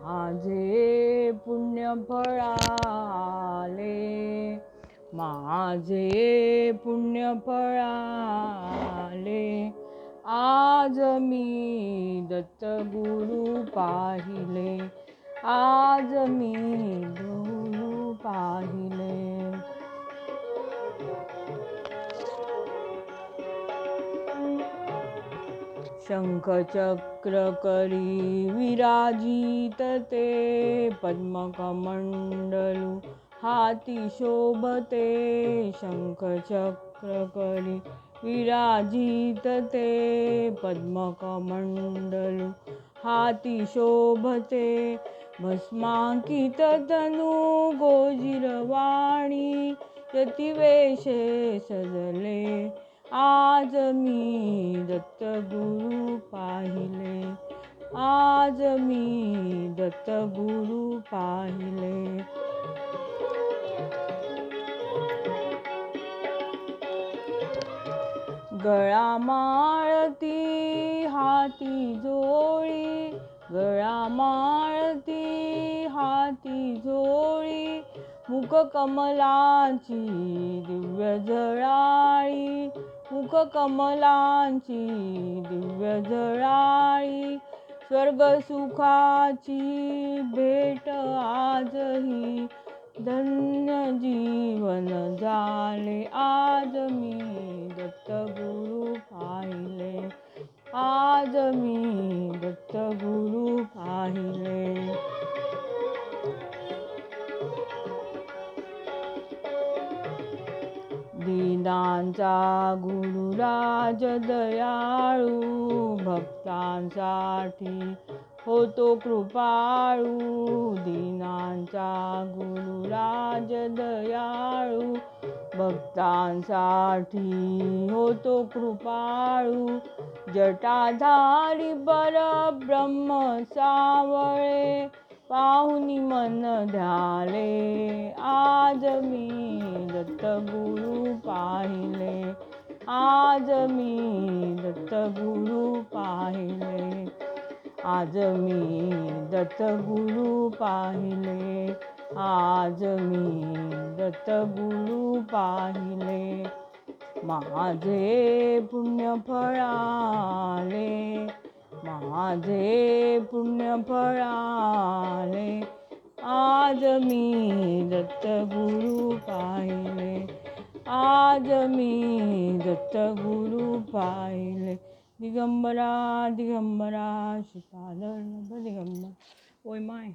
माझे पुण्य फळाले, माझे पुण्य फळाले, आज मी दत्तगुरु पाहिले, आज मी गुरु पाहिले. शंख चक्र करी विराजित ते, पद्मकमंडलू हाती शोभते. शंख चक्र करी विराजित ते, पद्मकमंडलू हाती शोभते. भस्मांकित तनू गोजिरवाणी, यतिवेशे सजले, आज मी दत्तगुरु पाहिले, आज मी दत्तगुरु पाहिले. गळा माळती हाती झोळी, गळा माळती हाती झोळी, मुख कमलांची दिव्य झळाळी, मुख कमलांची दिव्य झळाळी. स्वर्ग सुखाची भेट आजही, धन्य जीवन झाले, आज मी दत्तगुरु पाहिले, आज मी दत्तगुरु पाहिले. दीनांचा गुरुराज दयाळू, भक्तांसाठी होतो कृपाळू. दीनांचा गुरुराज दयाळू, भक्तांसाठी होतो कृपाळू. जटाधारी परब्रह्म सावळे, पाहुनी मन ध्याले, आज मी दत्तगुरु पाहिले, आज मी दत्तगुरु पाहिले, आज मी दत्तगुरु पाहिले, आज मी दत्तगुरु पाहिले. माझे पुण्य फळाले, माझे पुण्य फळाले, आज मी दत्तगुरु पाहिले, आज मी दत्तगुरु पाहिले. दिगंबरा दिगंबरा श्रीपाद दिगंबरा. ओय माय.